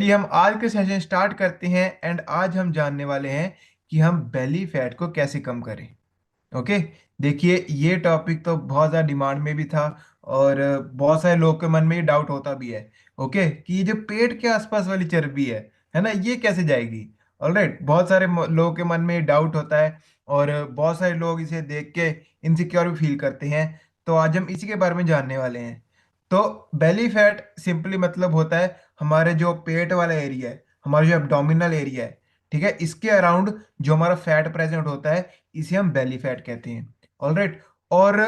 कि हम आज के सेशन स्टार्ट करते हैं एंड आज हम जानने वाले हैं कि हम बेली फैट को कैसे कम करें। ओके। देखिए, ये टॉपिक तो बहुत ज़्यादा डिमांड में भी था और बहुत सारे लोग के मन में ये डाउट होता भी है। ओके, कि ये जो पेट के आसपास वाली चर्बी है ना, ये कैसे जाएगी। ऑलराइट, बहुत सारे लोगों के मन में ये डाउट होता है और बहुत सारे लोग इसे देख के इनसिक्योर भी फील करते हैं। तो आज हम इसी के बारे में जानने वाले हैं। तो बेली फैट सिंपली मतलब होता है हमारे जो पेट वाला एरिया है, हमारा जो एब्डोमिनल एरिया है, ठीक है, इसके अराउंड जो हमारा फैट प्रेजेंट होता है, इसे हम बेली फैट कहते हैं। ऑलराइट। और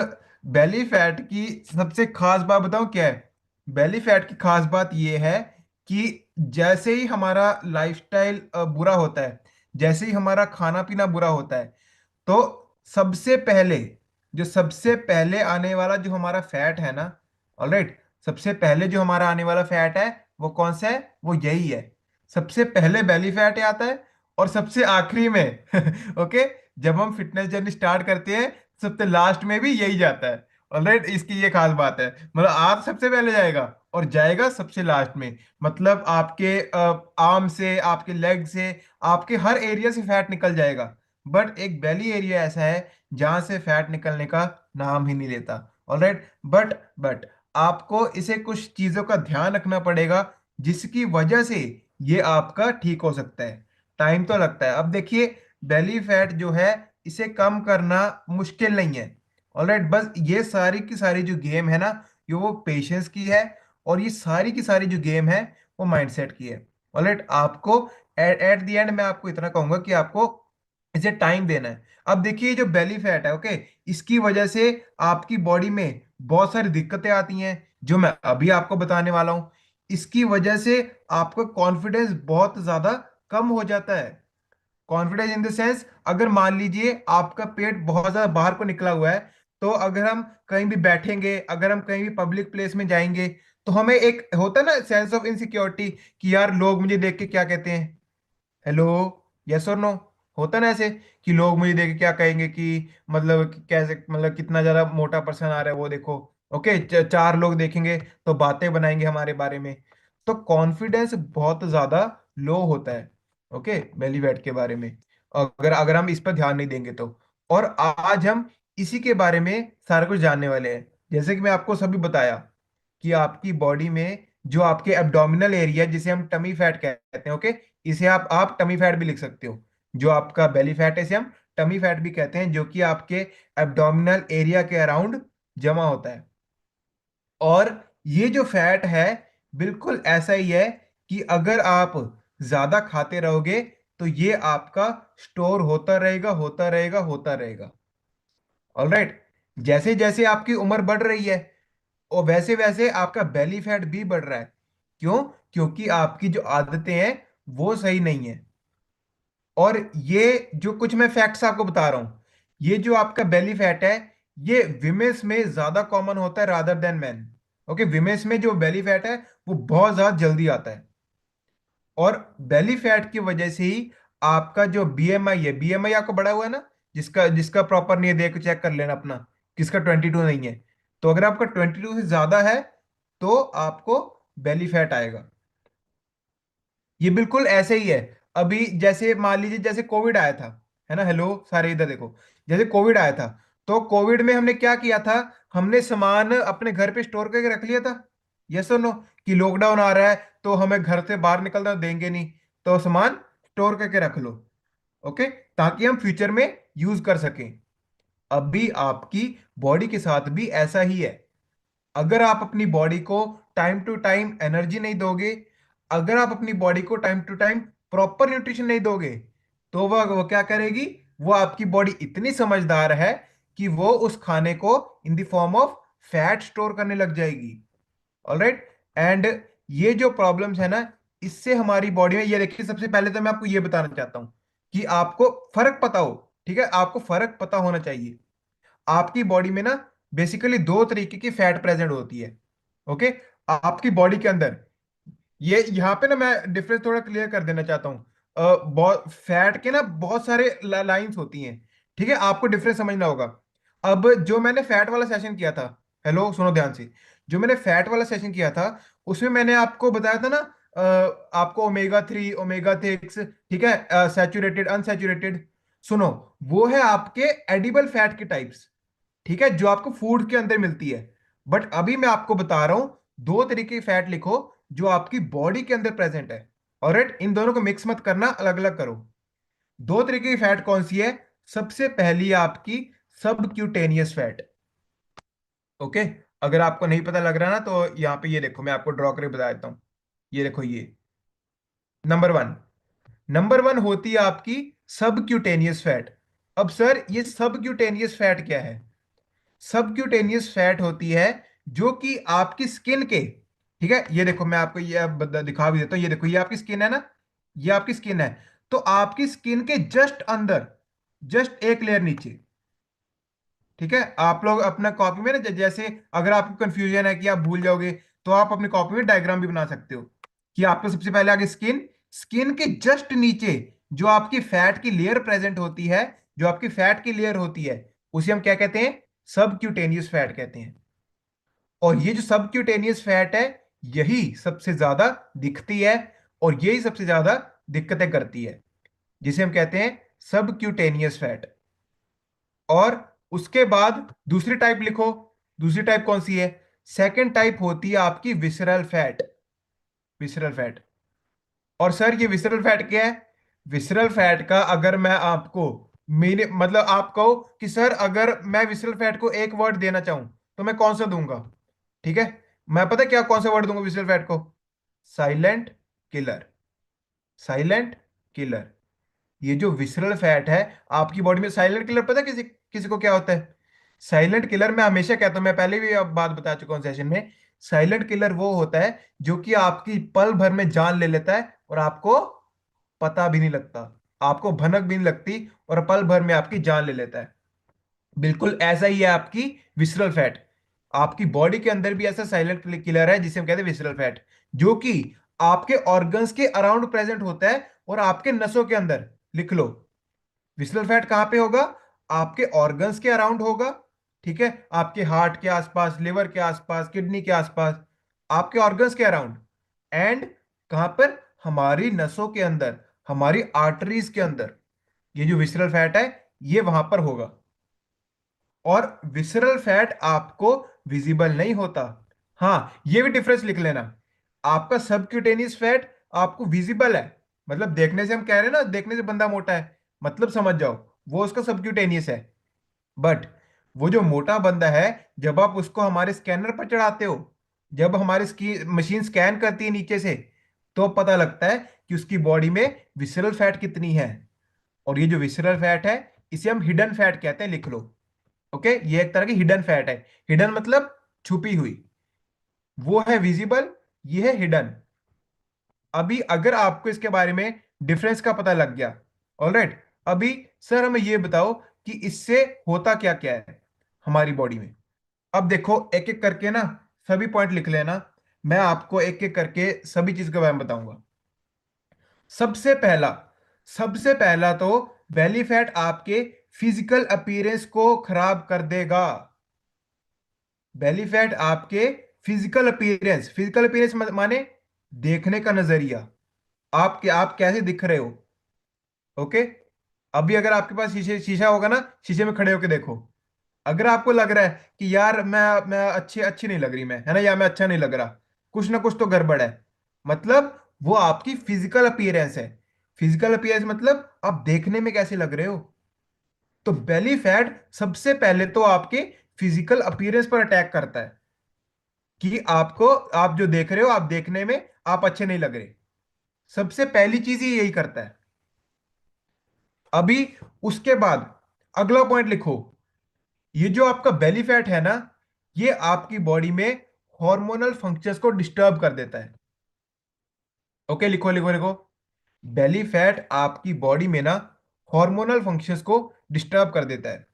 बेली फैट की सबसे खास बात बताऊं क्या है। बेली फैट की खास बात यह है कि जैसे ही हमारा लाइफस्टाइल बुरा होता है, जैसे ही हमारा खाना पीना बुरा होता है, तो सबसे पहले सबसे पहले आने वाला जो हमारा फैट है ना, ऑलराइट, सबसे पहले जो हमारा आने वाला फैट है वो कौन सा है, वो यही है। सबसे पहले बेली फैट आता है और सबसे आखिरी में ओके, जब हम फिटनेस जर्नी स्टार्ट करते हैं सबसे लास्ट में भी यही जाता है। ऑलराइट, इसकी ये खास बात है, मतलब आप सबसे पहले जाएगा और जाएगा सबसे लास्ट में। मतलब आपके आर्म से, आपके लेग से, आपके हर एरिया से फैट निकल जाएगा। बट एक बेली एरिया ऐसा है जहां से फैट निकलने का नाम ही नहीं लेता। ऑलराइट। बट आपको इसे कुछ चीजों का ध्यान रखना पड़ेगा जिसकी वजह से ये आपका ठीक हो सकता है। टाइम तो लगता है। अब देखिए, बेली फैट जो है इसे कम करना मुश्किल नहीं है। ऑलराइट, बस ये सारी की सारी जो गेम है ना, ये वो पेशेंस की है और ये सारी की सारी जो गेम है वो माइंडसेट की है। ऑलराइट, आपको एट द एंड मैं आपको इतना कहूंगा कि आपको इसे टाइम देना है। अब देखिए, जो बेली फैट है, ओके, इसकी वजह से आपकी बॉडी में बहुत सारी दिक्कतें आती हैं जो मैं अभी आपको बताने वाला हूं। इसकी वजह से आपका कॉन्फिडेंस बहुत ज्यादा कम हो जाता है। कॉन्फिडेंस इन द सेंस, अगर मान लीजिए आपका पेट बहुत ज्यादा बाहर को निकला हुआ है, तो अगर हम कहीं भी बैठेंगे, अगर हम कहीं भी पब्लिक प्लेस में जाएंगे, तो हमें एक होता है ना सेंस ऑफ इनसिक्योरिटी कि यार लोग मुझे देख के क्या कहते हैं। हेलो, यस और नो। होता ना ऐसे कि लोग मुझे देख के क्या कहेंगे कि मतलब कि कैसे, मतलब कितना ज्यादा मोटा पर्सन आ रहा है वो देखो। ओके, चार लोग देखेंगे तो बातें बनाएंगे हमारे बारे में। तो कॉन्फिडेंस बहुत ज्यादा लो होता है, ओके, बेली फैट के बारे में, अगर अगर हम इस पर ध्यान नहीं देंगे तो। और आज हम इसी के बारे में सारा कुछ जानने वाले हैं। जैसे कि मैं आपको सभी बताया कि आपकी बॉडी में जो आपके एब्डोमिनल एरिया, जिसे हम टमी फैट कहते हैं, ओके, इसे आप टमी फैट भी लिख सकते हो। जो आपका बेली फैट है इसे हम टमी फैट भी कहते हैं, जो कि आपके एब्डोमिनल एरिया के अराउंड जमा होता है। और ये जो फैट है बिल्कुल ऐसा ही है कि अगर आप ज्यादा खाते रहोगे तो ये आपका स्टोर होता रहेगा, होता रहेगा, होता रहेगा। ऑलराइट। जैसे जैसे आपकी उम्र बढ़ रही है और वैसे वैसे आपका बेली फैट भी बढ़ रहा है। क्यों? क्योंकि आपकी जो आदतें हैं वो सही नहीं है। और ये जो कुछ मैं फैक्ट्स आपको बता रहा हूं, ये जो आपका बेली फैट है, ये विमेंस में ज्यादा कॉमन होता है rather than man. Okay, women's में जो बेली फैट है वो बहुत ज्यादा जल्दी आता है। और बेली फैट की वजह से ही आपका जो बीएमआई है, बीएमआई आपका बढ़ा हुआ है ना, जिसका जिसका प्रॉपर नहीं है, देख चेक कर लेना अपना, किसका 22 नहीं है। तो अगर आपका 22 से ज्यादा है तो आपको बेली फैट आएगा। ये बिल्कुल ऐसे ही है। अभी जैसे मान लीजिए जैसे कोविड आया था, है ना, हेलो सारे इधर देखो, जैसे कोविड आया था, तो कोविड में हमने क्या किया था, हमने सामान अपने घर पे स्टोर करके रख लिया था। यस और नो, कि लॉकडाउन आ रहा है तो हमें घर से बाहर निकलना देंगे नहीं, तो सामान स्टोर करके रख लो। ओके, ताकि हम फ्यूचर में यूज कर सकें। अभी आपकी बॉडी के साथ भी ऐसा ही है। अगर आप अपनी बॉडी को टाइम टू टाइम एनर्जी नहीं दोगे, अगर आप अपनी बॉडी को time to time proper nutrition नहीं दोगे, तो वो क्या करेगी, वो आपकी बॉडी इतनी समझदार है कि वो उस खाने को in the form of fat store करने लग जाएगी। ऑलराइट। एंड ये जो प्रॉब्लम्स है ना, इससे हमारी बॉडी में, ये देखिए, सबसे पहले तो मैं आपको ये बताना चाहता हूं कि आपको फर्क पता हो। ठीक है, आपको फर्क पता होना चाहिए। आपकी बॉडी में ना बेसिकली दो तरीके की फैट प्रेजेंट होती है। ओके, आपकी बॉडी के अंदर, ये यहाँ पे ना मैं डिफरेंस थोड़ा क्लियर कर देना चाहता हूँ। बहुत फैट के ना बहुत सारे लाइंस होती हैं। ठीक है, आपको डिफरेंस समझना होगा। अब जो मैंने फैट वाला सेशन किया था, हेलो सुनो ध्यान से, जो मैंने फैट वाला सेशन किया था उसमें मैंने आपको बताया था ना, आपको ओमेगा 3, ओमेगा 6, ठीक है, सैचुरेटेड, अनसैचुरेटेड। सुनो, वो है आपके एडिबल फैट के टाइप्स, ठीक है, जो आपको फूड के अंदर मिलती है। बट अभी मैं आपको बता रहा हूं, दो तरीके की फैट लिखो जो आपकी बॉडी के अंदर प्रेजेंट है। ऑलराइट, इन दोनों को मिक्स मत करना, अलग अलग करो। दो तरीके की फैट कौन सी है? सबसे पहली है आपकी सबक्यूटेनियस फैट। ओके, अगर आपको नहीं पता लग रहा ना तो यहाँ पे ये देखो, मैं आपको ड्रॉ करके बता देता हूँ। ये देखो, ये नंबर वन होती है आपकी सबक्यूटेनियस फैट। अब सर, ये सबक्यूटेनियस फैट क्या है? सबक्यूटेनियस फैट होती है जो कि आपकी स्किन के, ठीक है, ये देखो मैं आपको ये अब दिखा भी देता हूँ। ये देखो, ये आपकी स्किन है ना, ये आपकी स्किन है। तो आपकी स्किन के जस्ट अंदर, जस्ट एक लेयर नीचे, ठीक है, आप लोग अपना कॉपी में ना जैसे, अगर आपको कंफ्यूजन है कि आप भूल जाओगे, तो आप अपनी कॉपी में डायग्राम भी बना सकते हो कि आपको सबसे पहले आगे स्किन, स्किन के जस्ट नीचे जो आपकी फैट की लेयर प्रेजेंट होती है, जो आपकी फैट की लेयर होती है, उसे हम क्या कहते हैं? सबक्यूटेनियस फैट कहते हैं। और ये जो सबक्यूटेनियस फैट है, यही सबसे ज्यादा दिखती है और यही सबसे ज्यादा दिक्कतें करती है, जिसे हम कहते हैं सबक्यूटेनियस फैट। और उसके बाद दूसरी टाइप लिखो। दूसरी टाइप कौन सी है? सेकंड टाइप होती है आपकी विसरल फैट। Visceral fat. और सर, ये विसरल फैट क्या है? विसरल फैट का अगर मैं आपको मीन मतलब आप कहो कि सर अगर मैं विसरल फैट को एक वर्ड देना चाहूं तो मैं कौन सा दूंगा? ठीक है, मैं पता क्या कौन सा वर्ड दूंगा विसरल फैट को? Silent killer. Silent killer. ये जो विसरल फैट है आपकी बॉडी में, साइलेंट किलर पता है किसी किसी को क्या होता है? साइलेंट किलर, मैं हमेशा कहता हूं, मैं पहले भी अब बात बता चुका हूं सेशन में, साइलेंट किलर वो होता है जो कि आपकी पल भर में जान ले लेता है और आपको पता भी नहीं लगता, आपको भनक भी नहीं लगती, और पल भर में आपकी जान ले लेता है। बिल्कुल ऐसा ही है आपकी विसरल फैट। आपकी बॉडी के अंदर भी ऐसा साइलेंट किलर है जिसे हम कहते हैं विसरल फैट, जो कि आपके ऑर्गन्स के अराउंड प्रेजेंट होता है और आपके नसों के अंदर। लिख लो, विसरल फैट कहां पे होगा? आपके ऑर्गन्स के अराउंड होगा, ठीक है, आपके हार्ट के आसपास, लिवर के आसपास, किडनी के आसपास, आपके ऑर्गन्स के अराउंड। एंड कहां पर? हमारी नसों के अंदर, हमारी आर्टरीज के अंदर। ये जो विसरल फैट है, ये वहां पर होगा। और विसरल फैट आपको विजिबल नहीं होता। हाँ, ये भी डिफरेंस लिख लेना। आपका सबक्यूटेनियस फैट आपको विजिबल है, मतलब देखने से हम कह रहे हैं ना, देखने से बंदा मोटा है, मतलब समझ जाओ, वो उसका सबक्यूटेनियस है। बट वो जो मोटा बंदा है, जब आप उसको हमारे स्कैनर पर चढ़ाते हो, जब हमारी मशीन स्कैन करती है नीचे से, तो पता लगता है कि उसकी बॉडी में विसरल फैट कितनी है। और ये जो विसरल फैट है, इसे हम हिडन फैट कहते हैं, लिख लो। ओके, ये एक तरह की हिडन फैट है। हिडन मतलब छुपी हुई, वो है विजिबल, ये है हिडन। अभी अगर आपको इसके बारे में डिफरेंस का पता लग गया, ऑलराइट, अभी सर हमें ये बताओ कि इससे होता क्या क्या है हमारी बॉडी में। अब देखो, एक एक करके ना सभी पॉइंट लिख लेना, मैं आपको एक एक करके सभी चीज के बारे में बताऊंगा। सबसे पहला, सबसे पहला तो बेली फैट आपके फिजिकल अपीयरेंस को खराब कर देगा। बेली फैट आपके फिजिकल अपीयरेंस, फिजिकल अपीयरेंस माने देखने का नजरिया, आप कैसे दिख रहे हो। ओके, अभी अगर आपके पास शीशा होगा ना, शीशे में खड़े होके देखो, अगर आपको लग रहा है कि यार मैं अच्छी अच्छी नहीं लग रही मैं, है ना, या मैं अच्छा नहीं लग रहा, कुछ ना कुछ तो गड़बड़ है, मतलब वो आपकी फिजिकल अपीयरेंस है। फिजिकल अपीयरेंस मतलब आप देखने में कैसे लग रहे हो। तो बेली फैट सबसे पहले तो आपके फिजिकल अपीयरेंस पर अटैक करता है कि आपको, आप जो देख रहे हो, आप देखने में आप अच्छे नहीं लग रहे। सबसे पहली चीज ही यही करता है। अभी उसके बाद अगला पॉइंट लिखो, ये जो आपका बेली फैट है ना, ये आपकी बॉडी में हार्मोनल फंक्शंस को डिस्टर्ब कर देता है। ओके, लिखो लिखो लिखो, बेली फैट आपकी बॉडी में ना हार्मोनल फंक्शंस को डिस्टर्ब कर देता है।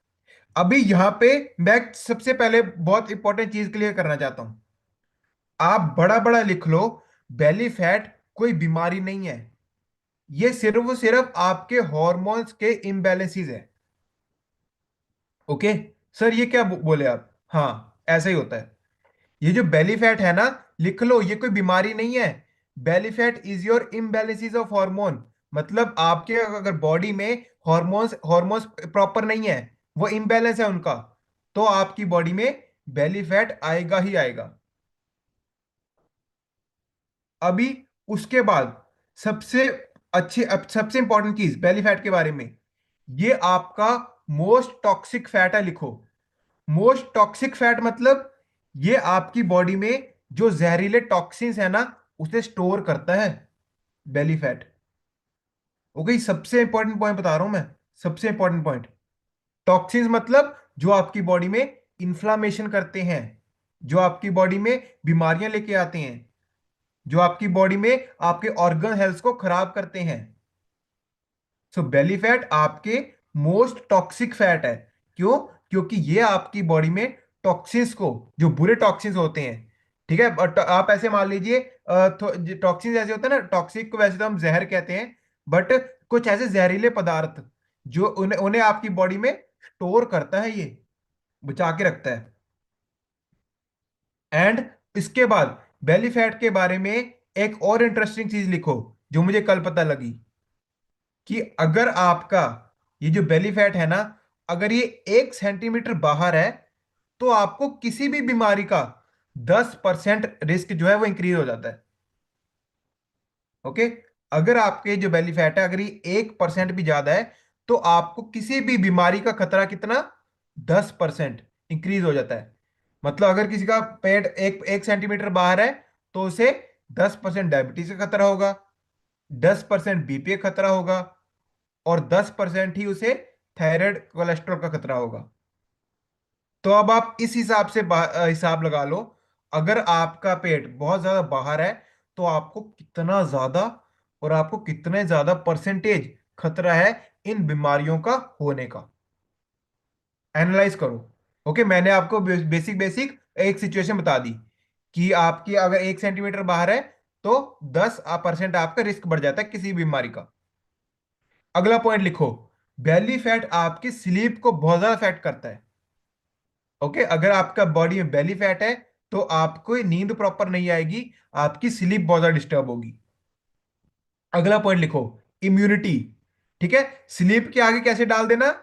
अभी यहां पे मैं सबसे पहले बहुत इंपॉर्टेंट चीज क्लियर करना चाहता हूं। आप बड़ा बड़ा लिख लो, बेली फैट कोई बीमारी नहीं है, ये सिर्फ आपके हॉर्मोन्स के इम्बैलेंसीज है। ओके, सर ये क्या बोले आप? हाँ, ऐसा ही होता है। ये जो बेली फैट है ना, लिख लो, ये कोई बीमारी नहीं है। Belly fat is your imbalances of hormone, मतलब आपके अगर बॉडी में हार्मोन्स हार्मोन्स प्रॉपर नहीं है, वो इम्बैलेंस है उनका, तो आपकी बॉडी में बेली फैट आएगा ही आएगा। अभी उसके बाद सबसे सबसे इंपॉर्टेंट चीज बेली फैट के बारे में, ये आपका मोस्ट टॉक्सिक फैट है, लिखो। मोस्ट टॉक्सिक फैट मतलब ये आपकी बॉडी में जो जहरीले टॉक्सिन्स है ना, उसे स्टोर करता है, बेली फैट। ओके, सबसे इंपॉर्टेंट पॉइंट बता रहा हूं मैं, सबसे इंपॉर्टेंट पॉइंट। टॉक्सिन्स मतलब जो आपकी बॉडी में इंफ्लामेशन करते हैं, जो आपकी बॉडी में बीमारियां लेके आते हैं, जो आपकी बॉडी में आपके ऑर्गन हेल्थ को खराब करते हैं। सो बेली फैट आपके मोस्ट टॉक्सिक फैट है। क्यों? क्योंकि ये आपकी बॉडी में टॉक्सिन्स को, जो बुरे टॉक्सिन्स होते हैं, ठीक है, बट आप ऐसे मान लीजिए, टॉक्सिन्स ऐसे होते हैं ना, टॉक्सिक को वैसे तो हम जहर कहते हैं, बट कुछ ऐसे जहरीले पदार्थ जो उन्हें उन्हें आपकी बॉडी में स्टोर करता है, ये बचा के रखता है। एंड इसके बाद बेली फैट के बारे में एक और इंटरेस्टिंग चीज लिखो, जो मुझे कल पता लगी, कि अगर आपका ये जो बेली फैट है ना, अगर ये 1 सेंटीमीटर बाहर है, तो आपको किसी भी बीमारी का 10% रिस्क जो है वो इंक्रीज हो जाता है। ओके, अगर आपके जो बेली फैट है अगर ये 1% भी ज्यादा है, तो आपको किसी भी बीमारी का खतरा कितना, 10% इंक्रीज हो जाता है। मतलब अगर किसी का पेट एक एक सेंटीमीटर बाहर है, तो उसे 10% डायबिटीज का खतरा होगा, 10% बीपी का खतरा होगा, और 10% ही उसे थायराइड कोलेस्ट्रॉल का खतरा होगा। तो अब आप इस हिसाब से हिसाब लगा लो, अगर आपका पेट बहुत ज्यादा बाहर है, तो आपको कितना ज्यादा और आपको कितने ज्यादा परसेंटेज खतरा है इन बीमारियों का होने का। एनालाइज करो। ओके, मैंने आपको बेसिक बेसिक एक सिचुएशन बता दी कि आपकी अगर 1 सेंटीमीटर बाहर है, तो 10% आपका रिस्क बढ़ जाता है किसी बीमारी का। अगला पॉइंट लिखो, बेली फैट आपकी स्लीप को बहुत ज्यादा अफेक्ट करता है। ओके, अगर आपका बॉडी में बेली फैट है, तो आपको नींद प्रॉपर नहीं आएगी, आपकी स्लीप बहुत ज्यादा डिस्टर्ब होगी। अगला पॉइंट लिखो, इम्यूनिटी। ठीक है, स्लीप के आगे कैसे डाल देना,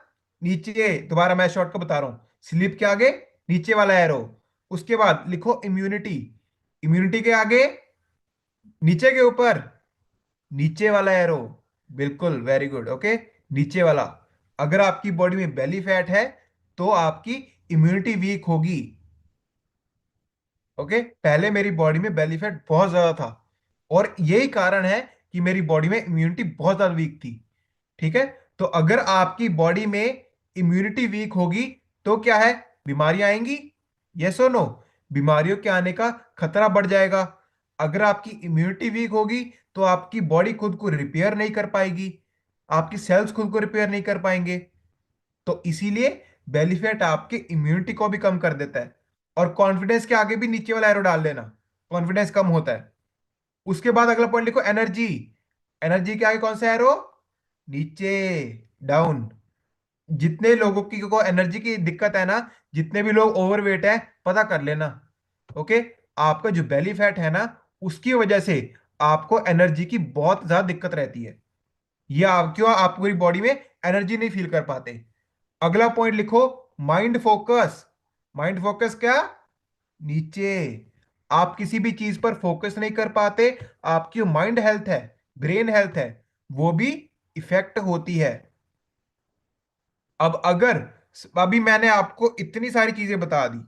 नीचे, दोबारा मैं शॉर्ट को बता रहा हूं, स्लीप के आगे नीचे वाला एरो, उसके बाद लिखो इम्यूनिटी, इम्यूनिटी के आगे नीचे के ऊपर नीचे वाला एरो, बिल्कुल, वेरी गुड, ओके, नीचे वाला। अगर आपकी बॉडी में बेली फैट है, तो आपकी इम्यूनिटी वीक होगी। ओके, पहले मेरी बॉडी में बेली फैट बहुत ज्यादा था, और यही कारण है कि मेरी बॉडी में इम्यूनिटी बहुत ज्यादा वीक थी। ठीक है, तो अगर आपकी बॉडी में इम्यूनिटी वीक होगी, तो क्या है, बीमारियां आएंगी। यस और नो, बीमारियों के आने का खतरा बढ़ जाएगा। अगर आपकी इम्यूनिटी वीक होगी, तो आपकी बॉडी खुद को रिपेयर नहीं कर पाएगी, आपकी सेल्स खुद को रिपेयर नहीं कर पाएंगे। तो इसीलिए बेली फैट आपके इम्यूनिटी को भी कम कर देता है। और कॉन्फिडेंस के आगे भी नीचे वाला एरो डाल लेना, कॉन्फिडेंस कम होता है। उसके बाद अगला पॉइंट लिखो, एनर्जी। एनर्जी के आगे कौन सा एरो, नीचे, डाउन। जितने लोगों की को एनर्जी की दिक्कत है ना, जितने भी लोग ओवरवेट है, पता कर लेना। ओके, आपका जो बेली फैट है ना, उसकी वजह से आपको एनर्जी की बहुत ज्यादा दिक्कत रहती है। ये आप क्यों, आप पूरी बॉडी में एनर्जी नहीं फील कर पाते। अगला पॉइंट लिखो, माइंड फोकस। माइंड फोकस क्या, नीचे। आप किसी भी चीज पर फोकस नहीं कर पाते, आपकी माइंड हेल्थ है, ब्रेन हेल्थ है, वो भी इफेक्ट होती है। अब अगर, अभी मैंने आपको इतनी सारी चीजें बता दी,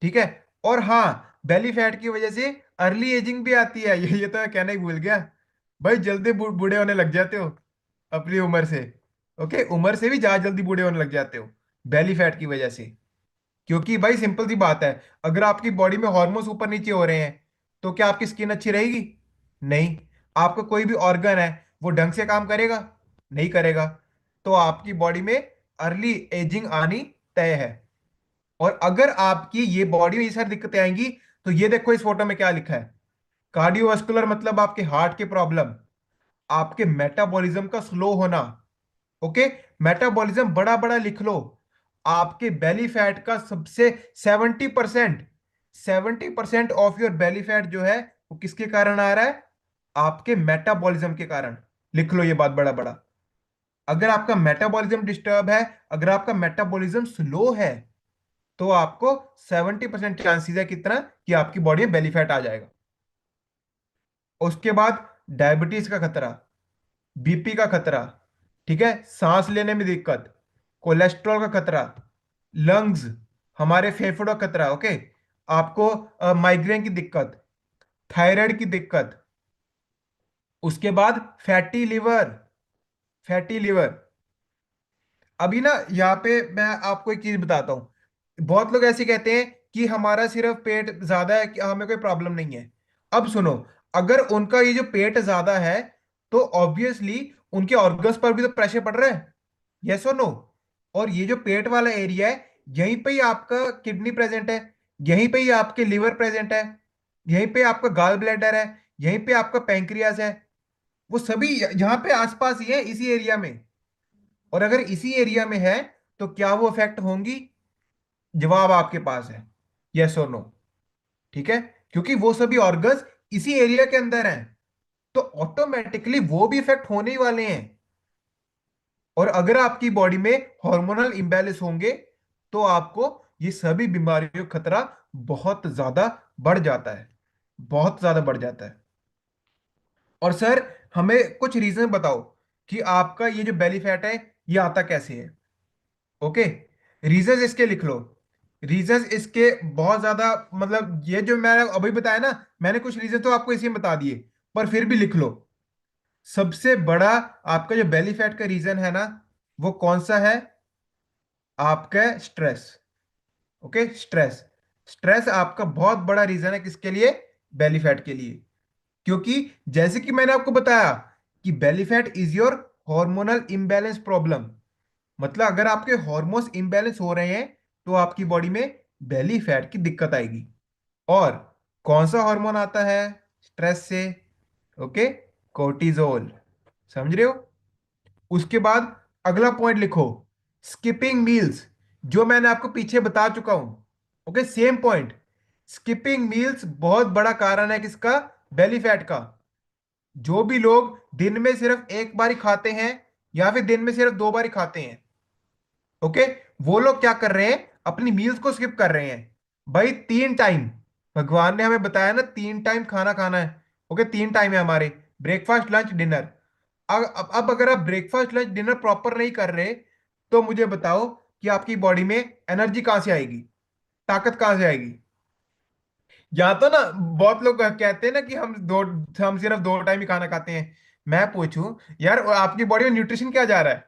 ठीक है, और हाँ, बेली फैट की वजह से अर्ली एजिंग भी आती है, ये तो मैं कहना ही भूल गया। भाई जल्दी बूढ़े होने लग जाते हो अपनी उम्र से। ओके, उम्र से भी ज्यादा जल्दी बूढ़े होने लग जाते हो बेली फैट की वजह से। क्योंकि भाई सिंपल सी बात है, अगर आपकी बॉडी में हार्मोन्स ऊपर नीचे हो रहे हैं, तो क्या आपकी स्किन अच्छी रहेगी? नहीं। आपका कोई भी ऑर्गन है, वो ढंग से काम करेगा? नहीं करेगा। तो आपकी बॉडी में अर्ली एजिंग आनी तय है। और अगर आपकी ये बॉडी में ये सारी दिक्कतें आएंगी, तो ये देखो इस फोटो में क्या लिखा है, कार्डियोवास्कुलर मतलब आपके हार्ट के प्रॉब्लम, आपके मेटाबॉलिज्म का स्लो होना। ओके, मेटाबॉलिज्म बड़ा बड़ा लिख लो। आपके बेली फैट का सबसे 70% ऑफ योर बेली फैट जो है, वो किसके कारण आ रहा है, आपके मेटाबॉलिज्म के कारण। लिख लो ये बात बड़ा बड़ा। अगर आपका मेटाबॉलिज्म डिस्टर्ब है, अगर आपका मेटाबॉलिज्म स्लो है, तो आपको 70% चांसेस है कितना कि आपकी बॉडी में बेली फैट आ जाएगा। उसके बाद डायबिटीज का खतरा, बीपी का खतरा, ठीक है, सांस लेने में दिक्कत, कोलेस्ट्रॉल का खतरा, लंग्स, हमारे फेफड़ों का खतरा, ओके, आपको माइग्रेन की दिक्कत, थायराइड की दिक्कत, उसके बाद फैटी लिवर। Fatty liver. अभी ना यहाँ पे मैं आपको एक चीज बताता हूँ। बहुत लोग ऐसे कहते हैं कि हमारा सिर्फ पेट ज्यादा है, कि हमें कोई प्रॉब्लम नहीं है। अब सुनो, अगर उनका ये जो पेट ज्यादा है, तो ऑब्वियसली उनके ऑर्गन्स पर भी तो प्रेशर पड़ रहा है। यस और नो? और ये जो पेट वाला एरिया है, यहीं पे ही आपका किडनी प्रेजेंट है, यहीं पे ही आपके लिवर प्रेजेंट है, यहीं पे आपका गाल ब्लैडर है, यहीं पे आपका पैंक्रियास है। वो सभी यहाँ पे आसपास ही है, इसी एरिया में। और अगर इसी एरिया में है, तो क्या वो इफेक्ट होंगी? जवाब आपके पास है, यस और नो। ठीक है, क्योंकि वो सभी ऑर्गन्स इसी एरिया के अंदर हैं, तो ऑटोमेटिकली वो भी इफेक्ट होने ही वाले हैं। और अगर आपकी बॉडी में हार्मोनल इम्बैलेंस होंगे, तो आपको ये सभी बीमारियों का खतरा बहुत ज्यादा बढ़ जाता है, बहुत ज्यादा बढ़ जाता है। और सर, हमें कुछ रीजन बताओ कि आपका ये जो बेली फैट है, ये आता कैसे है। ओके, रीजंस इसके लिख लो। रीजंस इसके बहुत ज्यादा, मतलब ये जो मैंने अभी बताया ना, मैंने कुछ रीजन तो आपको इसी में बता दिए, पर फिर भी लिख लो। सबसे बड़ा आपका जो बेली फैट का रीजन है ना, वो कौन सा है? आपका स्ट्रेस। Okay, stress. स्ट्रेस आपका बहुत बड़ा रीजन है, किसके लिए? बेली फैट के लिए। क्योंकि जैसे कि मैंने आपको बताया कि belly fat is your hormonal imbalance problem. मतलब अगर आपके हार्मोन्स इम्बैलेंस हो रहे हैं, तो आपकी बॉडी में बेली फैट की दिक्कत आएगी। और कौन सा हार्मोन आता है स्ट्रेस से? ओके, कोर्टिजोल। समझ रहे हो? उसके बाद अगला पॉइंट लिखो, स्किपिंग मील्स, जो मैंने आपको पीछे बता चुका हूं। Okay, same point. Skipping meals बहुत बड़ा कारण है किसका? बेली फैट का। जो भी लोग दिन में सिर्फ एक बार ही खाते हैं, या फिर दिन में सिर्फ दो बार ही खाते हैं, ओके, वो लोग क्या कर रहे हैं? अपनी मील्स को स्किप कर रहे हैं। भाई 3 टाइम, भगवान ने हमें बताया ना, 3 टाइम खाना खाना है। ओके, 3 टाइम है हमारे, ब्रेकफास्ट लंच डिनर। अब अगर आप ब्रेकफास्ट लंच डिनर प्रॉपर नहीं कर रहे, तो मुझे बताओ कि आपकी बॉडी में एनर्जी कहां से आएगी, ताकत कहां से आएगी? या तो ना, बहुत लोग कहते हैं ना कि हम सिर्फ 2 टाइम ही खाना खाते हैं। मैं पूछूं, यार आपकी बॉडी में न्यूट्रिशन क्या जा रहा है?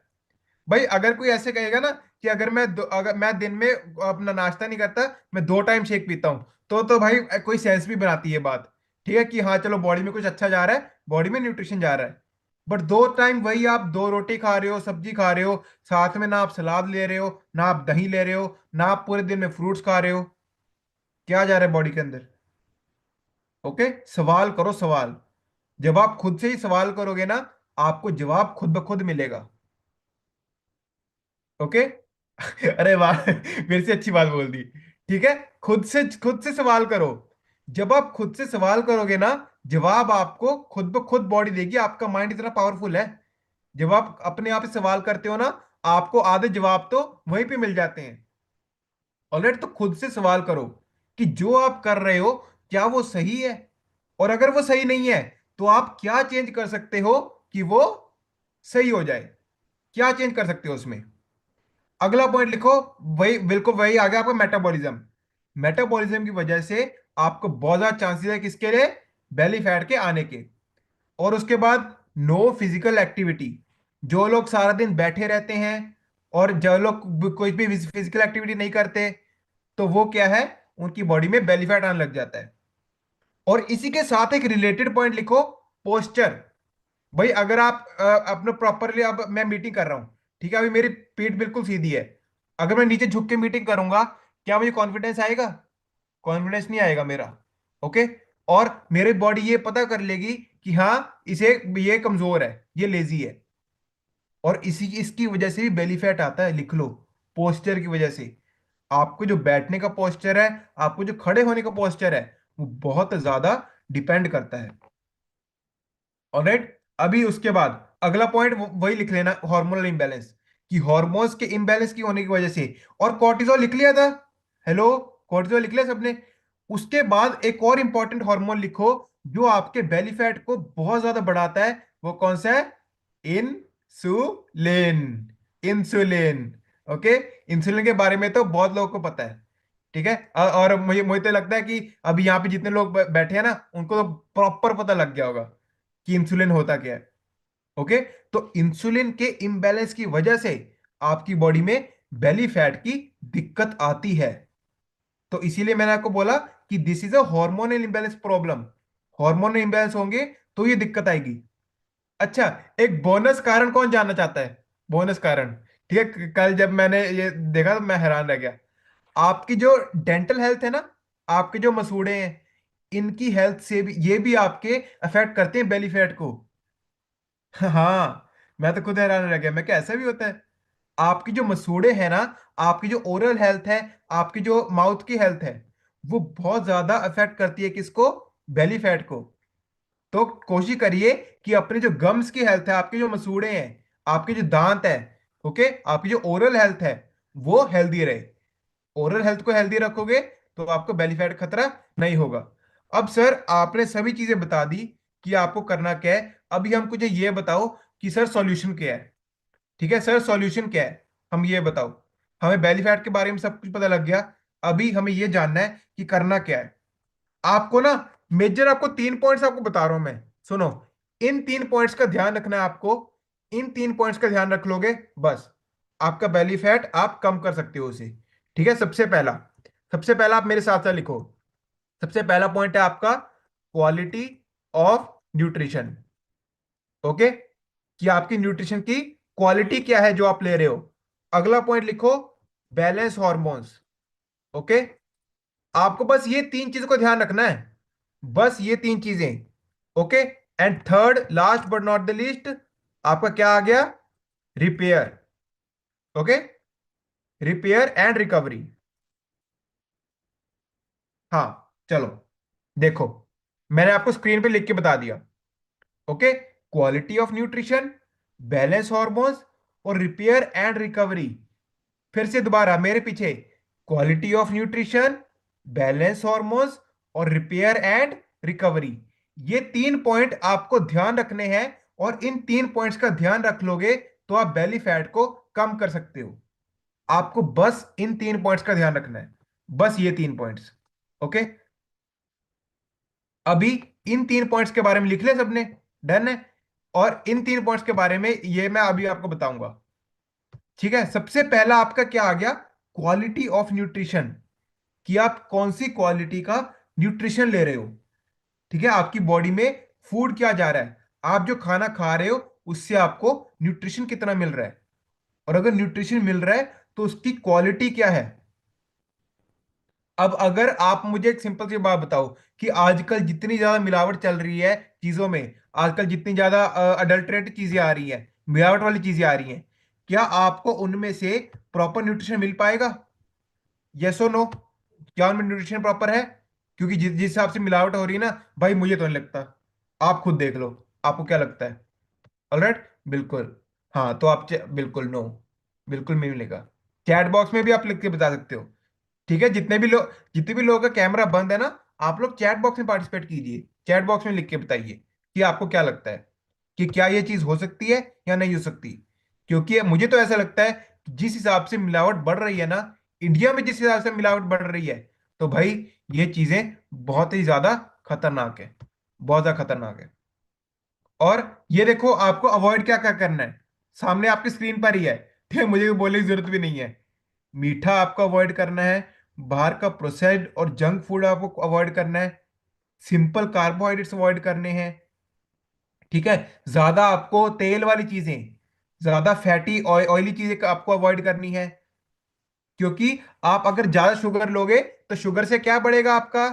भाई अगर कोई ऐसे कहेगा ना कि अगर मैं दिन में अपना नाश्ता नहीं करता, मैं 2 टाइम शेक पीता हूँ, तो भाई कोई सेंस भी बनाती है बात। ठीक है कि हाँ चलो, बॉडी में कुछ अच्छा जा रहा है, बॉडी में न्यूट्रिशन जा रहा है। बट 2 टाइम वही आप 2 रोटी खा रहे हो, सब्जी खा रहे हो, साथ में ना आप सलाद ले रहे हो, ना आप दही ले रहे हो, ना आप पूरे दिन में फ्रूट्स खा रहे हो। क्या जा रहा है बॉडी के अंदर? ओके, सवाल करो सवाल। जब आप खुद से ही सवाल करोगे ना, आपको जवाब खुद ब खुद मिलेगा। ओके। अरे वाह, मेरे से अच्छी बात बोल दी। ठीक है, खुद से सवाल करो। जब आप खुद से सवाल करोगे ना, जवाब आपको खुद ब खुद बॉडी देगी। आपका माइंड इतना पावरफुल है। जब आप अपने आप से सवाल करते हो ना, आपको आधे जवाब तो वहीं पे मिल जाते हैं ऑलरेडी। तो खुद से सवाल करो कि जो आप कर रहे हो, क्या वो सही है? और अगर वो सही नहीं है, तो आप क्या चेंज कर सकते हो कि वो सही हो जाए? क्या चेंज कर सकते हो उसमें? अगला पॉइंट लिखो, वही बिल्कुल वही आ गया आपका, मेटाबॉलिज्म। मेटाबॉलिज्म की वजह से आपको बहुत ज्यादा चांसेस है किसके लिए? बेली फैट के आने के। और उसके बाद नो फिजिकल एक्टिविटी। जो लोग सारा दिन बैठे रहते हैं, और जो लोग कोई भी फिजिकल एक्टिविटी नहीं करते, तो वो क्या है, उनकी बॉडी में बेली फैट आने लग जाता है। और इसी के साथ एक रिलेटेड पॉइंट लिखो, पोस्चर। भाई अगर आप अपने प्रॉपरली, अब मैं मीटिंग कर रहा हूं, ठीक है, अभी मेरी पीठ बिल्कुल सीधी है, अगर मैं नीचे झुक के मीटिंग करूंगा, क्या मुझे कॉन्फिडेंस आएगा? कॉन्फिडेंस नहीं आएगा मेरा। ओके। और मेरी बॉडी ये पता कर लेगी कि हाँ, इसे ये कमजोर है, ये लेजी है। और इसी इसकी वजह से भी बेली फैट आता है, लिख लो, पोस्चर की वजह से। आपको जो बैठने का पोस्चर है, आपको जो खड़े होने का पोस्चर है, वो बहुत ज्यादा डिपेंड करता है। ऑलराइट, अभी उसके बाद अगला पॉइंट वही लिख लेना, हार्मोनल इम्बैलेंस, कि हार्मोन्स के इम्बैलेंस की होने की वजह से। और कॉर्टिजोल लिख लिया था, हेलो, कॉर्टिजोल लिख लिया सबने। उसके बाद एक और इंपॉर्टेंट हार्मोन लिखो जो आपके बेली फैट को बहुत ज्यादा बढ़ाता है, वो कौन सा है? इंसुलिन। इंसुलिन। ओके। इंसुलिन के बारे में तो बहुत लोगों को पता है, ठीक है। और मुझे मुझे तो लगता है कि अभी यहाँ पे जितने लोग बैठे हैं ना, उनको तो प्रॉपर पता लग गया होगा कि इंसुलिन होता क्या है। ओके। तो इंसुलिन के इम्बैलेंस की वजह से आपकी बॉडी में बेली फैट की दिक्कत आती है। तो इसीलिए मैंने आपको बोला कि this is a hormonal imbalance problem. Hormonal imbalance होंगे तो ये दिक्कत आएगी। अच्छा, एक बोनस कारण कौन जानना चाहता है? बोनस कारण, ठीक है। कल जब मैंने ये देखा तो मैं हैरान रह गया। आपकी जो डेंटल हेल्थ है ना, आपके जो मसूड़े हैं, इनकी हेल्थ से भी ये भी आपके अफेक्ट करते हैं बेली फैट को। हाँ, मैं तो खुद हैरान रह गया, मैं क्या ऐसा भी होता है? आपकी जो मसूड़े हैं ना, आपकी जो ओरल हेल्थ है, आपकी जो माउथ की हेल्थ है, वो बहुत ज्यादा अफेक्ट करती है किसको? बेली फैट को। तो कोशिश करिए कि अपने जो गम्स की हेल्थ है, आपके जो मसूड़े हैं, आपके जो दांत है, ओके, आपकी जो ओरल हेल्थ है, वो हेल्दी रहे। ओरल हेल्थ को हेल्दी रखोगे तो आपको बेली फैट खतरा नहीं होगा। अब सर आपने सभी चीजें बता दी कि आपको करना क्या है। अभी हमको जो ये बताओ कि सर सॉल्यूशन क्या है। ठीक है सर, सॉल्यूशन क्या है, हम ये बताओ। हमें बेली फैट के बारे में सब कुछ पता लग गया। अभी हमें ये जानना है कि करना क्या है। आपको ना, मेजर आपको 3 पॉइंट्स आपको बता रहा हूं मैं, सुनो। इन 3 पॉइंट्स का ध्यान रखना है आपको। इन 3 पॉइंट्स का ध्यान रख लोगे, बस आपका बेली फैट आप कम कर सकते हो उसे। ठीक है। सबसे पहला आप मेरे साथ साथ लिखो। सबसे पहला पॉइंट है आपका क्वालिटी ऑफ न्यूट्रिशन। ओके, कि आपकी न्यूट्रिशन की क्वालिटी क्या है जो आप ले रहे हो। अगला पॉइंट लिखो, बैलेंस हॉर्मोन्स। ओके, आपको बस ये 3 चीजों का ध्यान रखना है, बस ये 3 चीजें। Okay. And third last but not the least, आपका क्या आ गया? Repair. Okay, repair and recovery. हाँ, चलो देखो, मैंने आपको स्क्रीन पे लिख के बता दिया। Okay, quality of nutrition, balance hormones, और रिपेयर एंड रिकवरी। फिर से दोबारा मेरे पीछे, quality of nutrition, balance hormones, और रिपेयर एंड रिकवरी। ये 3 पॉइंट आपको ध्यान रखने हैं। और इन 3 पॉइंट्स का ध्यान रख लोगे तो आप बेली फैट को कम कर सकते हो। आपको बस इन 3 पॉइंट्स का ध्यान रखना है, बस ये 3 पॉइंट्स। ओके। अभी इन 3 पॉइंट्स के बारे में लिख ले सबने, डन है। और इन 3 पॉइंट्स के बारे में ये मैं अभी आपको बताऊंगा। ठीक है, सबसे पहला आपका क्या आ गया? क्वालिटी ऑफ न्यूट्रिशन, कि आप कौन सी क्वालिटी का न्यूट्रिशन ले रहे हो। ठीक है, आपकी बॉडी में फूड क्या जा रहा है, आप जो खाना खा रहे हो उससे आपको न्यूट्रिशन कितना मिल रहा है। और अगर न्यूट्रिशन मिल रहा है तो उसकी क्वालिटी क्या है। अब अगर आप मुझे एक सिंपल सी बात बताओ कि आजकल जितनी ज्यादा मिलावट चल रही है चीजों में, आजकल जितनी ज्यादा अडल्ट्रेट चीजें आ रही हैं, मिलावट वाली चीजें आ रही हैं, क्या आपको उनमें से प्रॉपर न्यूट्रिशन मिल पाएगा? यस और नो? क्या उनमें न्यूट्रिशन प्रॉपर है? क्योंकि जिस जिस हिसाब से मिलावट हो रही है ना, भाई मुझे तो नहीं लगता। आप खुद देख लो, आपको क्या लगता है? ऑलराइट, बिल्कुल। हाँ, तो आप बिल्कुल नो, बिल्कुल नहीं मिलेगा। चैट बॉक्स में भी आप लिख के बता सकते हो। ठीक है, जितने भी लोगों का कैमरा बंद है ना, आप लोग चैट बॉक्स में पार्टिसिपेट कीजिए। चैट बॉक्स में लिख के बताइए कि आपको क्या लगता है कि क्या ये चीज हो सकती है या नहीं हो सकती। क्योंकि मुझे तो ऐसा लगता है कि जिस हिसाब से मिलावट बढ़ रही है ना, इंडिया में जिस हिसाब से मिलावट बढ़ रही है, तो भाई ये चीजें बहुत ही ज्यादा खतरनाक है, बहुत ज्यादा खतरनाक है। और ये देखो, आपको अवॉइड क्या क्या करना है, सामने आपकी स्क्रीन पर ही है। ठीक है, मुझे बोलने की जरूरत भी नहीं है। मीठा आपको अवॉइड करना है, बाहर का प्रोसेस्ड और जंक फूड आपको अवॉइड करना है, सिंपल कार्बोहाइड्रेट्स अवॉइड करने हैं। ठीक है, ज्यादा आपको तेल वाली चीजें, ज्यादा फैटी ऑयली चीजें आपको अवॉइड करनी है। क्योंकि आप अगर ज्यादा शुगर लोगे तो शुगर से क्या बढ़ेगा आपका?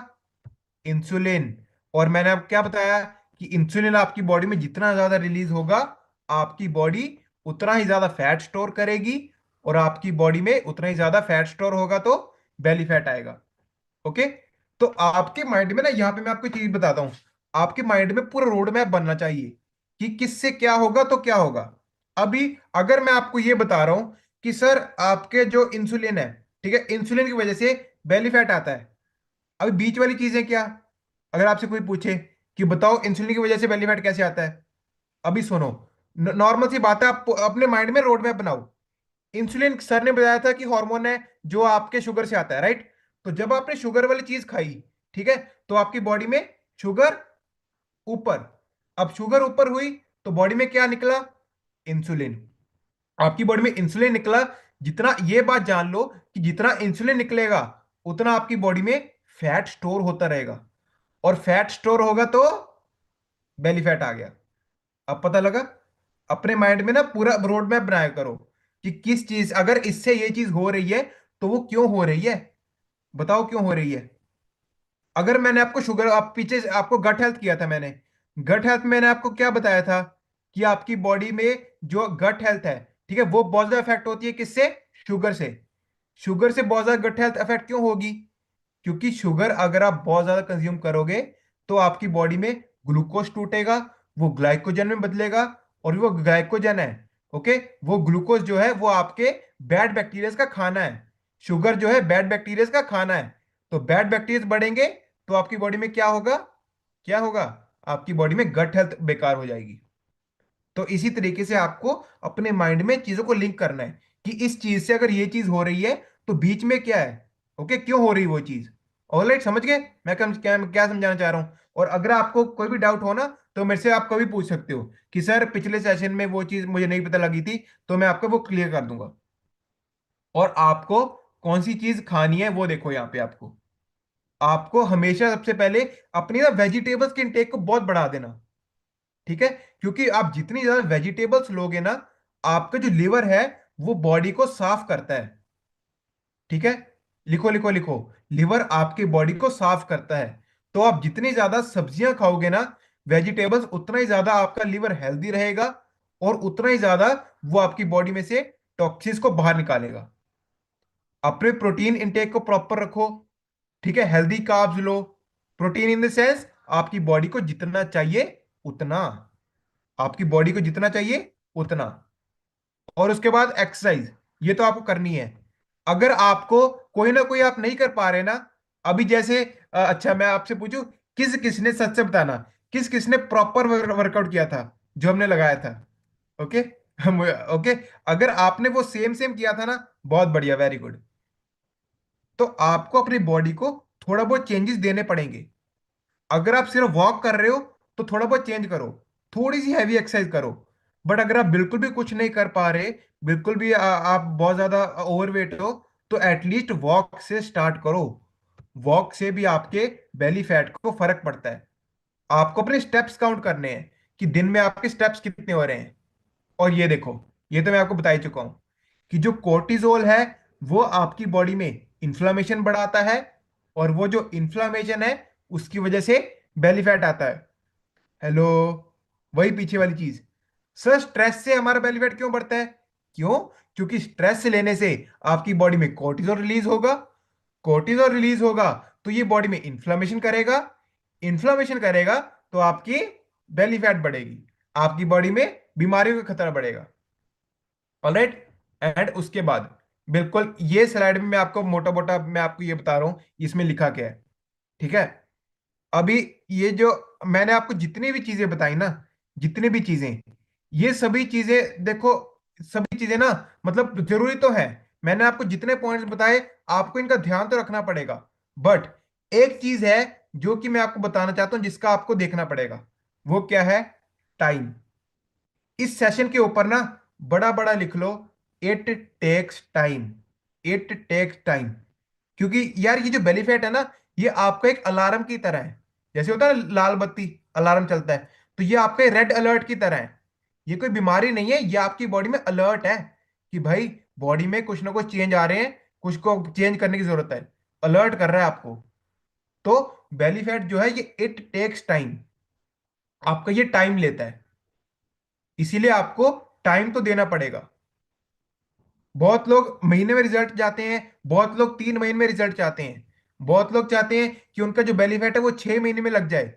इंसुलिन। और मैंने आपको क्या बताया कि इंसुलिन आपकी बॉडी में जितना ज्यादा रिलीज होगा, आपकी बॉडी उतना ही ज्यादा फैट स्टोर करेगी। और आपकी बॉडी में उतना ही ज्यादा फैट स्टोर होगा तो बेली फैट आएगा। ओके। तो आपके माइंड में ना, यहाँ पे मैं आपको एक चीज बताता हूँ, आपके माइंड में पूरा रोड मैप बनना चाहिए कि किससे क्या होगा तो क्या होगा। अभी अगर मैं आपको ये बता रहा हूं कि सर आपके जो इंसुलिन है, ठीक है, इंसुलिन की वजह से बेली फैट आता है। अभी बीच वाली चीजें क्या, अगर आपसे कोई पूछे कि बताओ इंसुलिन की वजह से बेली फैट कैसे आता है, अभी सुनो, नॉर्मल सी बात है, आप अपने माइंड में रोड मैप बनाओ। इंसुलिन सर ने बताया था कि हार्मोन है जो आपके शुगर से आता है, राइट। तो जब आपने शुगर वाली चीज खाई, ठीक है, तो आपकी बॉडी में शुगर ऊपर, अब शुगर ऊपर हुई तो बॉडी में क्या निकला, इंसुलिन। आपकी बॉडी में इंसुलिन निकला। जितना, ये बात जान लो कि जितना इंसुलिन निकलेगा उतना आपकी बॉडी में फैट स्टोर होता रहेगा, और फैट स्टोर होगा तो बेली फैट आ गया। अब पता लगा। अपने माइंड में ना पूरा रोड मैप बनाया करो कि किस चीज, अगर इससे ये चीज हो रही है तो वो क्यों हो रही है, बताओ क्यों हो रही है। अगर मैंने आपको शुगर, आप पीछे आपको गट हेल्थ किया था मैंने, गट हेल्थ मैंने आपको क्या बताया था कि आपकी बॉडी में जो गट हेल्थ है, ठीक है, वो बहुत ज्यादा इफेक्ट होती है किससे, शुगर से। शुगर से बहुत ज्यादा गट हेल्थ इफेक्ट क्यों होगी, क्योंकि शुगर अगर आप बहुत ज्यादा कंज्यूम करोगे तो आपकी बॉडी में ग्लूकोज टूटेगा, वो ग्लाइकोजन में बदलेगा, और वो ग्लाइकोजन है, ओके, वो ग्लूकोज जो है वो आपके बैड बैक्टीरिया का खाना है। शुगर जो है बैड बैक्टीरिया का खाना है। तो बैड बैक्टीरिया बढ़ेंगे तो आपकी बॉडी में क्या होगा, क्या होगा, आपकी बॉडी में गट हेल्थ बेकार हो जाएगी। तो इसी तरीके से आपको अपने माइंड में चीजों को लिंक करना है कि इस चीज से अगर ये चीज हो रही है तो बीच में क्या है, ओके, क्यों हो रही है वो चीज। ऑलराइट, समझ गए मैं क्या समझाना चाह रहा हूं। और अगर आपको कोई भी डाउट हो ना तो मेरे से आप कभी पूछ सकते हो कि सर पिछले सेशन में वो चीज मुझे नहीं पता लगी थी, तो मैं आपको वो क्लियर कर दूंगा। और आपको कौन सी चीज खानी है वो देखो, यहाँ पे आपको, आपको हमेशा सबसे पहले अपनी ना वेजिटेबल्स के इंटेक को बहुत बढ़ा देना, ठीक है। क्योंकि आप जितनी ज्यादा वेजिटेबल्स लोगे ना, आपका जो लिवर है वो बॉडी को साफ करता है, ठीक है। लिखो लिखो लिखो, लिवर आपकी बॉडी को साफ करता है। तो आप जितनी ज्यादा सब्जियां खाओगे ना, वेजिटेबल्स, उतना ही ज्यादा आपका लिवर हेल्दी रहेगा, और उतना ही ज्यादा वो आपकी बॉडी में से टॉक्सिन्स को बाहर निकालेगा। अपने प्रोटीन इंटेक को प्रॉपर रखो, ठीक है, healthy carbs low. Protein in the sense, आपकी बॉडी को जितना चाहिए उतना, आपकी बॉडी को जितना चाहिए उतना। और उसके बाद एक्सरसाइज, ये तो आपको करनी है। अगर आपको कोई ना कोई आप नहीं कर पा रहे ना, अभी जैसे अच्छा मैं आपसे पूछूं, किस किसने, सच से बताना, किस किसने प्रॉपर वर्कआउट किया था जो हमने लगाया था, ओके। हम, ओके, अगर आपने वो सेम सेम किया था ना, बहुत बढ़िया, वेरी गुड। तो आपको अपनी बॉडी को थोड़ा बहुत चेंजेस देने पड़ेंगे। अगर आप सिर्फ वॉक कर रहे हो तो थोड़ा बहुत चेंज करो, थोड़ी सी हैवी एक्सरसाइज करो। बट अगर आप बिल्कुल भी कुछ नहीं कर पा रहे, बिल्कुल भी आप बहुत ज्यादा ओवरवेट हो, तो एटलीस्ट वॉक से स्टार्ट करो। वॉक से भी आपके बेली फैट को फर्क पड़ता है। आपको अपने स्टेप्स काउंट करने हैं कि दिन में आपके स्टेप्स कितने हो रहे हैं। और ये देखो, ये तो मैं आपको बता ही चुका हूं कि जो कोर्टिजोल है वो आपकी बॉडी में इंफ्लामेशन बढ़ाता है, और वो जो इंफ्लामेशन है उसकी वजह से बेली फैट आता है। हेलो, वही पीछे वाली चीज। सर स्ट्रेस से हमारा बेली फैट क्यों बढ़ता है, क्यों, क्योंकि स्ट्रेस लेने से आपकी बॉडी में कोर्टिजोल रिलीज होगा। कोर्टिजोल रिलीज होगा तो ये बॉडी में इंफ्लामेशन करेगा, इंफ्लामेशन करेगा तो आपकी बेली फैट बढ़ेगी, आपकी बॉडी में बीमारियों का खतरा बढ़ेगा। ऑलराइट। एंड उसके बाद, बिल्कुल ये स्लाइड में मैं आपको मोटा मोटा मैं आपको ये बता रहा हूं इसमें लिखा क्या है, ठीक है। अभी ये जो मैंने आपको जितनी भी चीजें बताई ना, जितनी भी चीजें, ये सभी चीजें देखो, सभी चीजें ना, मतलब जरूरी तो है। मैंने आपको जितने पॉइंट्स बताए, आपको इनका ध्यान तो रखना पड़ेगा। बट एक चीज है जो कि मैं आपको बताना चाहता हूं जिसका आपको देखना पड़ेगा, वो क्या है, टाइम। इस सेशन के ऊपर ना बड़ा बड़ा लिख लो, it takes time, it takes time. क्योंकि यार ये जो बेली फैट है ना, ये आपका एक अलार्म की तरह है। जैसे होता है ना लाल बत्ती, अलार्म चलता है, तो ये आपके रेड अलर्ट की तरह है। ये कोई बीमारी नहीं है, ये आपकी बॉडी में अलर्ट है कि भाई बॉडी में कुछ ना कुछ चेंज आ रहे हैं, कुछ को चेंज करने की जरूरत है। अलर्ट कर रहा है आपको। तो बेली फैट जो है ये इट टेक्स टाइम, आपका ये टाइम लेता है, इसीलिए आपको टाइम तो देना पड़ेगा। बहुत लोग महीने में रिजल्ट चाहते हैं, बहुत लोग 3 महीने में रिजल्ट चाहते हैं, बहुत लोग चाहते हैं कि उनका जो बेली फैट है वो 6 महीने में लग जाए।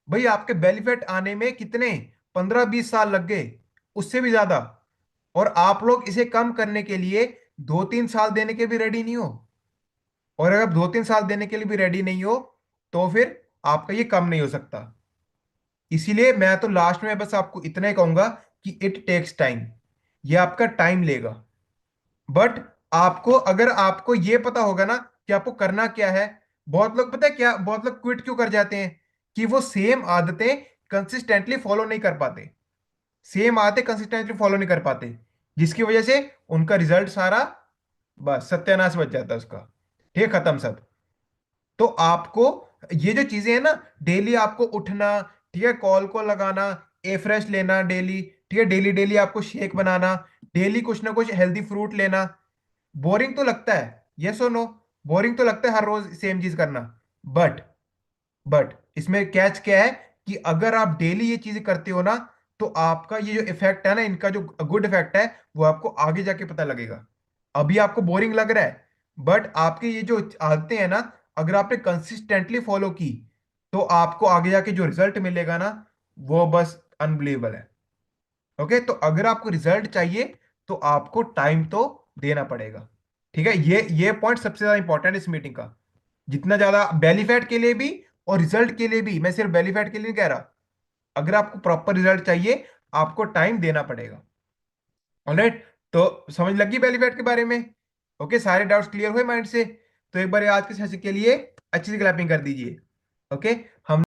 भाई आपके बेली फैट आने में कितने 15-20 साल लग गए, उससे भी ज्यादा। और आप लोग इसे कम करने के लिए 2-3 साल देने के भी रेडी नहीं हो। और अगर 2-3 साल देने के लिए भी रेडी नहीं हो, तो फिर आपका ये कम नहीं हो सकता। इसीलिए मैं तो लास्ट में बस आपको इतना ही कहूंगा कि इट टेक्स टाइम। ये आपका टाइम लेगा। बट आपको, अगर आपको ये पता होगा ना कि आपको करना क्या है। बहुत लोग, पता है क्या, बहुत लोग क्विट क्यों कर जाते हैं? कि वो सेम आदतें कंसिस्टेंटली फॉलो नहीं कर पाते। सेम आदतें कंसिस्टेंटली फॉलो नहीं कर पाते, जिसकी वजह से उनका रिजल्ट सारा बस सत्यानाश बच जाता है उसका। ठीक है, खत्म सब। तो आपको ये जो चीजें हैं ना, डेली आपको उठना, ठीक है, कॉल को लगाना, ए फ्रेश लेना डेली, ठीक है, डेली डेली आपको शेक बनाना, डेली कुछ ना कुछ हेल्दी फ्रूट लेना। बोरिंग तो लगता है, यस और नो? बोरिंग तो लगता है हर रोज सेम चीज करना। बट बट इसमें कैच क्या है? कि अगर आप डेली ये चीजें करते हो ना, तो आपका ये जो इफेक्ट है ना, इनका जो गुड इफेक्ट है, वो आपको आगे जाके पता लगेगा। अभी आपको बोरिंग लग रहा है, बट आपकी ये जो आदतें हैं ना, अगर आपने कंसिस्टेंटली फॉलो की, तो आपको आगे जाके जो रिजल्ट मिलेगा ना, वो बस अनबिलीवेबल है। ओके, तो अगर आपको रिजल्ट चाहिए, तो आपको टाइम तो देना पड़ेगा। ठीक है, ये पॉइंट सबसे ज्यादा इंपॉर्टेंट है इस मीटिंग का। जितना ज्यादा बेली फैट के लिए भी और रिजल्ट के लिए भी, मैं सिर्फ बेली फैट के लिए नहीं कह रहा। अगर आपको प्रॉपर रिजल्ट चाहिए, आपको टाइम देना पड़ेगा। ऑलराइट, तो समझ लगी बेली फैट के बारे में? ओके, सारे डाउट्स क्लियर हुए माइंड से? तो एक बार ये आज के सेशन के लिए अच्छी सी क्लैपिंग कर दीजिए। ओके।